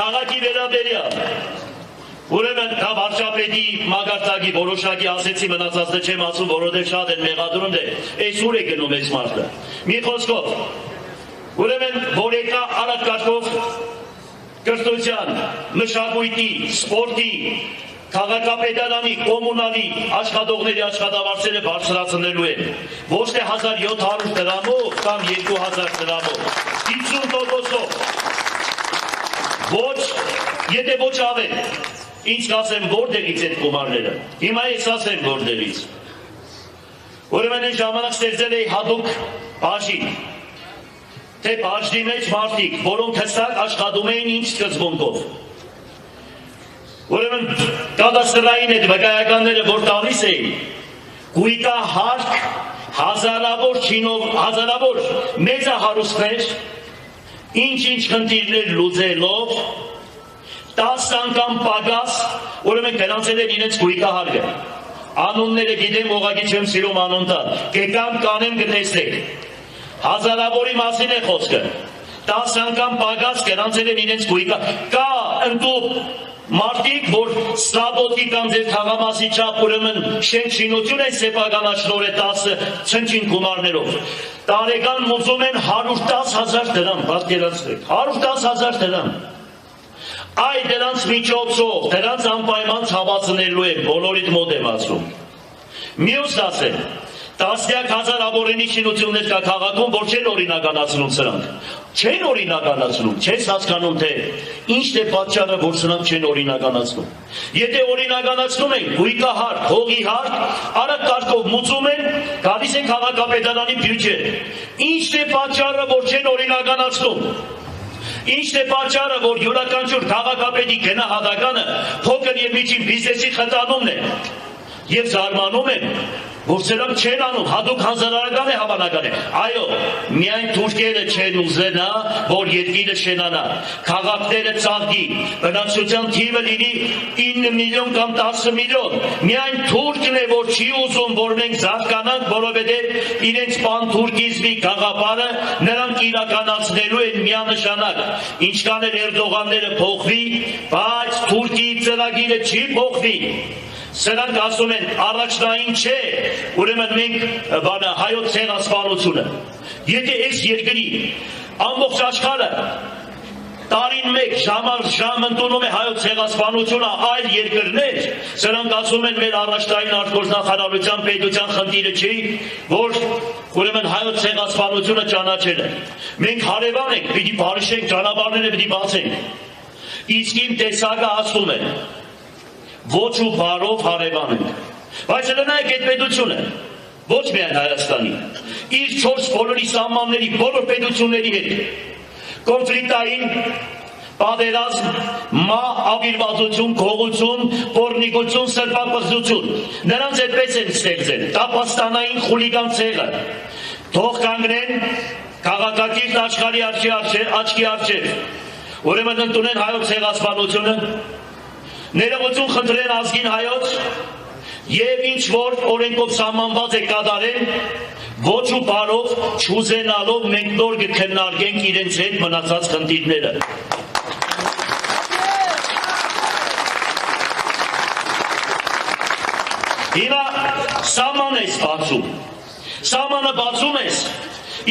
քաղաքի վերաբերյալ ուրեմն դա վարչապետի մագարտակի որոշակի ասեցի մնացածը չեմ ասում, որովհետև շատ են մեղադրում դե այս ուր է գնում այս մարդը։ Մի խոսքով ուրեմն որ եկա Արադ կարգով կրթության, մշակույթի, սպորտի, քաղաքապետարանի, կոմունալի աշխատողների աշխատավարձերը բարձրացնելու են ոչ թե 1700 դրամով կամ 2000 դրամով 50%-ով ոչ, եթե ոչ ավել ինչ կասեմ որտեղից այդ գումարները հիմա ես ասեմ որտեղից ուրեմն այն ժամանակ ստեղծել էի հատուկ բաժին թե բաժնի մեջ մարդիկ որոնք հստակ աշխատում էին ինչ սկզբունքով ուրեմն կադաստրային այդ վկայականները որ տալիս էին գույքահարկ հազարավոր մեծահարուստներ ինչ խնդիրներ լուծելով 10 անգամ պակաս ուրեմն գնացել են իրենց գույքահարկը անունները գիտեմ ուղղակի չեմ սիրում անուն տալ կեկամ կանեմ կտեսնեք հազարավորի մասին է խոսքը 10 անգամ պակաս գնացել են իրենց գույքա կա ընդդուք մարդիկ որ սլաբոտի կամ ձեր թաղամասի չափ ուրեմն շինություն են սեփականաշնորհ է 10 ցնչին գումարներով տարեկան մուծում են 110,000 դրամ պատկերացրեք 110,000 դրամ Այ դրանց միջոցով, դրանց անպայման ցավացնելու են, բոլորիդ մոտ եմ ասում։ Մյուս ասեմ, տասնյակ հազարավորենի շինություններ կա քաղաքում, որ չեն օրինականացնում սրանք։ Չեն օրինականացնում, չես հասկանում թե ինչն է պատճառը, որ սրանք չեն օրինականացնում։ Եթե օրինականացնում են, գույքահարկ, հողի հարկ, Արադ կարգով մուծում են, գալիս է քաղաքապետարանի բյուջե։ Ինչն է պատճառը, որ չեն օրինականացնում։ Ինչն է պատճառը, որ յուրաքանչյուր քաղաքապետի գնահատականը փոքր եւ միջին բիզնեսի խթանումն է եւ զարմանում են, որ սրանք չեն անում, հատուկ հանրարարական է հավանական է։ Այո, միայն թուրքերը չեն ուզենա, որ երկիրը շենանա, քաղաքները ծաղկի, բնակչության թիվը լինի 9 միլիոն կամ 10 միլիոն։ Միայն թուրքն է, որ չի ուզում, որ մենք զարգանանք, որովհետև իրենց պանթուրքիզմի գաղափարը նրանք իրականացնելու են միանշանակ։ Ինչքան էլ Էրդողանները փոխվի, բայց Թուրքիի ծրագիրը չի փոխվի։ Սրանք ասում են առաջնային չէ, ուրեմն մենք հայոց ցեղասպանությունը։ Եթե այս երկրի ամբողջ աշխարհը տարին մեկ ժամ ընդունում է հայոց ցեղասպանությունը այլ երկրներ, սրանք ասում են մեր առաջնային արտգործնախարարության պետության խնդիրը չի, որ ուրեմն հայոց ցեղասպանությունը ճանաչելը։ Մենք հարևան ենք, պիտի բարիշենք, ճանապարհները պիտի բացենք։ Իսկ իմ տեսակը ասում է ոչ ու բարով հարևան ենք, բայց նայեք այդ պետությունը, ոչ միայն Հայաստանի, իր 4 բոլորի սահմանների, բոլոր պետությունների հետ, կոնֆլիկտային, պատերազմ, ավիրվածություն, գողություն, պոռնիկություն, սրբապղծություն, նրանց այդպես են ստեղծել, տապաստանային խուլիգան ցեղը, թող կանգնեն քաղաքակիրթ աշխարհի աչքի առջև, ուրեմն ընդունեն հայոց ցեղասպանությունը, ներողություն խնդրեն ազգին հայոց եւ ինչ որ օրենքով սահմանված է կատարեն ոչ ու բարով չուզենալով մենք նոր կքննարկենք իրենց հետ մնացած խնդիրները հիմա սահման ես բացում սահմանը բացում ես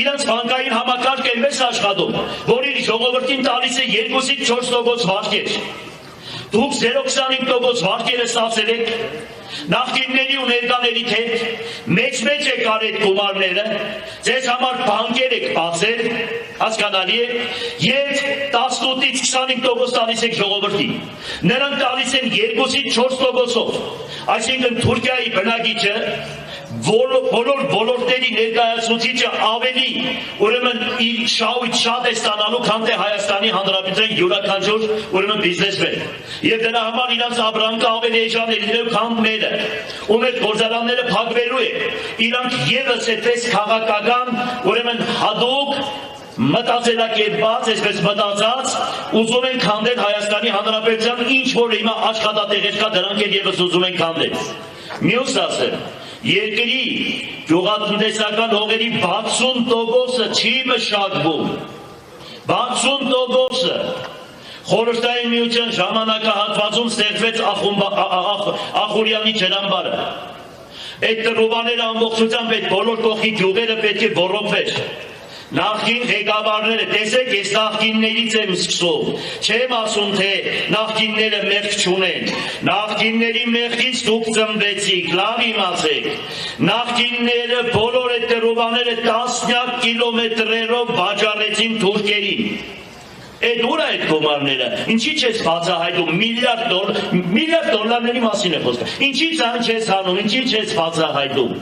իրանց բանկային համակարգը այնպես աշխատում որ իր ժողովրդին տալիս է 2-ից 4% վարկեր Դուք 0,25% վարկերը ստացել եք նախկինների ու ներկաներիդ հետ մեծ եք արել գումարները ձեզ համար բանկեր եք բացել հասկանալի է եւ 18-ից 25% տալիս եք ժողովրդին նրանք տալիս են 2-ից 4%-ով այսինքն Թուրքիայի բնակիչը բոլոր ոլորտների ներկայացուցիչը ավելի ուրեմն իր շահույթ շատ է ստանալու քան թե Հայաստանի Հանրապետության յուրաքանչյուր ուրեմն բիզնեսմեն եւ դրա համար իրանց ապրանքը ավելի էժան է լինելու քան մերը ու մեր գործարանները փակվելու է իրանք եւս այդպես քաղաքական ուրեմն հատուկ մտածելակերպած, այսպես մտածած, ուզում են քանդել Հայաստանի Հանրապետության ինչ որ հիմա աշխատատեղեր կա դրանք էլ եւս ուզում են քանդել մյուս ասեմ Երկրի գյուղատնտեսական հողերի 60%-ը չի մշակվում 60%-ը Խորհրդային միության ժամանակահատվածում ստեղծվեց Ախուրյանի ջրամբարը։ Այդ տրուվաները ամբողջությամբ այդ բոլոր կողքի գյուղերը պետք է ոռոգվեր։ Նախկին ղեկավարները, տեսեք, ես նախկիններից եմ սկսում, չեմ ասում, թե նախկինները մեղք չունեն, նախկինների մեղքից դուք ծնվեցիք, լավ իմացեք, նախկինները բոլոր այդ տրուվաները տասնյակ կիլոմետրերով վաճառեցին թուրքերին։ Այդ ուր այդ գումարները, ինչի չես բացահայտում, միլիարդ դոլարների մասին է խոսքը, ինչի ցան չես հանում, ինչի չես բացահայտում։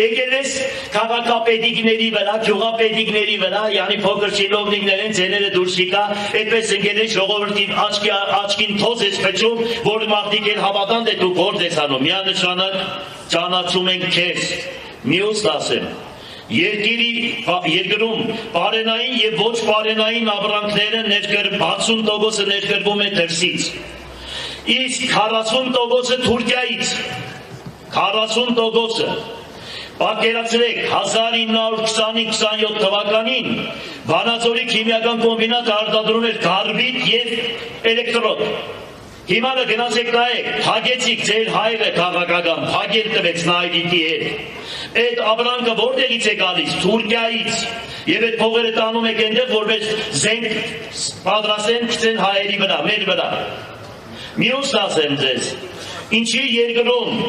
Եկել ես քաղաքապետիկների վրա, գյուղապետիկների վրա, յանի փոքր չինովնիկներ են, ձեները դուրս եկա, այդպես ընկել են ժողովրդի աչքին թոզ ես փչում, որ մարդիկ են հավատան, դե դու գործ ես անում, միանշանակ ճանաչում ենք քեզ, մյուս ասեմ։ Երկրում պարենային եւ ոչ պարենային ապրանքները 60% ներկրվում է դրսից, իսկ 40% Թուրքիայից, 40%։ Պատկերացրեք 1920-27 թվականին Վանաձորի քիմիական կոմբինատը արտադրում էր կարբիդ եւ էլեկտրոդ։ Հիմա գնացեք նայեք, փագեցիք ձեր հայրը քաղաքական, փագել տվեց նայրիկի հետ։ Այդ ապրանքը որտեղից է գալիս, Թուրքիայից, եւ այդ փողերը տանում եք այնտեղ, որպես զենք պատրաստեն գցեն հայերի վրա, մեր վրա։ Մյուս ասեմ ձեզ, ինչի երկրում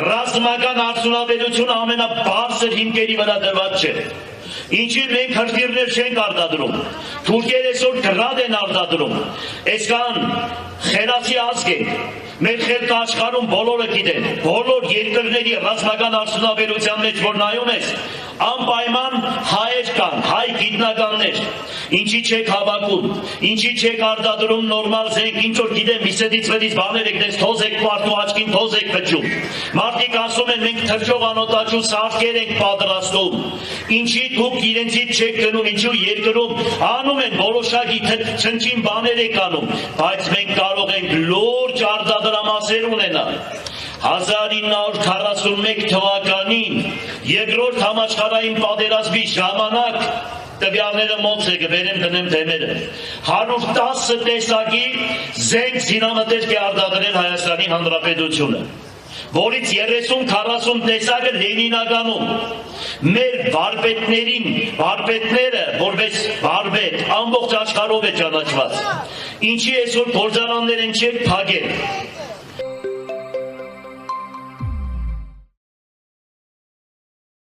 ռազմական արդյունաբերությունը ամենաբարձր հիմքերի վրա դրված չէ։ Ինչի մենք հրթիռներ չենք արտադրում, թուրքերը այսօր գրադ են արտադրում, այսքան խելացի ազգ ենք, մեր խելքը աշխարհում բոլորը գիտեն, բոլոր երկրների ռազմական արդյունաբերության մեջ որ նայում ես, անպայման հայեր կան, հայ գիտնականներ, ինչի չեք հավաքում, ինչի չեք արտադրում նորմալ զենք, ինչ որ գիտեմ, իսեդից վրից բաներ եք դες թոզ եք մարդու աչքին թոզ եք փչում, մարդիկ ասում են մենք թրջող անոտաչու սարքեր ենք պատրաստում, ինչի դուք իրենցից չեք գնում, ինչու երկրում անում են որոշակի չնչին բաներ եք անում, բայց մենք կարող ենք լուրջ արտադրամասեր ունենալ։ 1941 թվականին երկրորդ համաշխարհային պատերազմի ժամանակ տվյալները մոտ է գվերեմ դնեմ թեմերը 110 տեսակի զենք զինամթերք է արտադրել Հայաստանի Հանրապետությունը, որից 30-40 տեսակը Լենինագանում մեր վարպետները որպես վարպետ ամբողջ աշխարհով է ճանաչված, ինչի այսօր գործարաններ են չեք փակել,